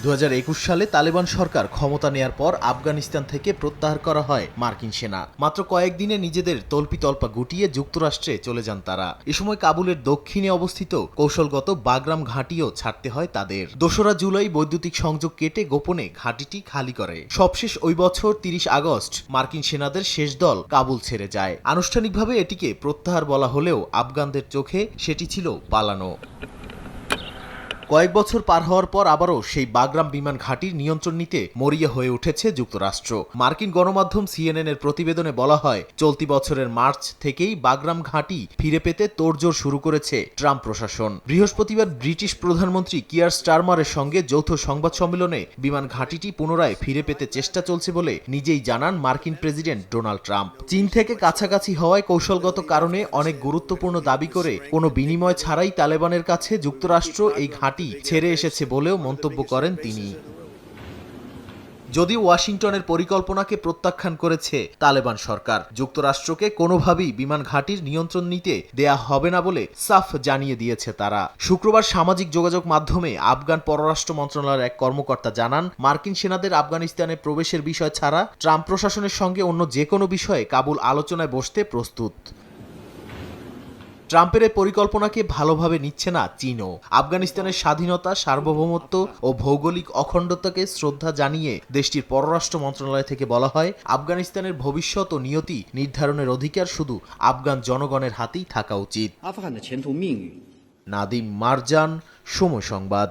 2021 সালে তালেবান সরকার ক্ষমতা নেয়ার পর আফগানিস্তান থেকে প্রত্যাহার করা হয় মার্কিন সেনা। মাত্র কয়েকদিনে নিজেদের তল্পিতল্পা গুটিয়ে যুক্তরাষ্ট্রে চলে যান তারা। এ সময় কাবুলের দক্ষিণে অবস্থিত কৌশলগত বাগরাম ঘাঁটিও ছাড়তে হয় তাদের। 2রা জুলাই বৈদ্যুতিক সংযোগ কেটে গোপনে ঘাঁটিটি খালি করে। সবশেষ ওই বছর 30 আগস্ট মার্কিন সেনাদের শেষ দল কাবুল ছেড়ে যায়। আনুষ্ঠানিকভাবে এটিকে প্রত্যাহার বলা হলেও আফগানদের চোখে সেটি ছিল পালানো। কয়েক বছর পার হওয়ার পর আবারও সেই বাগরাম বিমান ঘাঁটির নিয়ন্ত্রণ নিতে মরিয়া হয়ে উঠেছে যুক্তরাষ্ট্র। মার্কিন গণমাধ্যম CNN এর প্রতিবেদনে বলা হয়, চলতি বছরের মার্চ থেকেই বাগরাম ঘাঁটি ফিরে পেতে তোড়জোড় শুরু করেছে ট্রাম্প প্রশাসন। বৃহস্পতিবার ব্রিটিশ প্রধানমন্ত্রী কিয়ার স্টারমারের সঙ্গে যৌথ সংবাদ সম্মেলনে বিমান ঘাঁটিটি পুনরায় ফিরে পেতে চেষ্টা চলছে বলে নিজেই জানান মার্কিন প্রেসিডেন্ট ডোনাল্ড ট্রাম্প। চীন থেকে কাছাকাছি হওয়ায় কৌশলগত কারণে অনেক গুরুত্বপূর্ণ দাবি করে কোনো বিনিময় ছাড়াই তালেবানের কাছে যুক্তরাষ্ট্র এই ঘাঁটি ছেড়ে এসেছে বলেও মন্তব্য করেন তিনি। যদিও ওয়াশিংটনের পরিকল্পনাকে প্রত্যাখ্যান করেছে তালেবান সরকার, যুক্তরাষ্ট্রকে কোনোভাবেই বিমান ঘাঁটির নিয়ন্ত্রণ নিতে দেয়া হবে না বলে সাফ জানিয়ে দিয়েছে তারা। শুক্রবার সামাজিক যোগাযোগ মাধ্যমে আফগান পররাষ্ট্র মন্ত্রণালয়ের এক কর্মকর্তা জানান, মার্কিন সেনাদের আফগানিস্তানে প্রবেশের বিষয় ছাড়া ট্রাম্প প্রশাসনের সঙ্গে অন্য যে কোনো বিষয়ে কাবুল আলোচনায় বসতে প্রস্তুত। ট্রাম্পের এই পরিকল্পনাকে ভালোভাবে নিচ্ছে না চীনও। আফগানিস্তানের স্বাধীনতা, সার্বভৌমত্ব ও ভৌগোলিক অখণ্ডতাকে শ্রদ্ধা জানিয়ে দেশটির পররাষ্ট্র মন্ত্রণালয় থেকে বলা হয়, আফগানিস্তানের ভবিষ্যৎ ও নিয়তি নির্ধারণের অধিকার শুধু আফগান জনগণের হাতেই থাকা উচিত। নাদিম মারজান, সময় সংবাদ।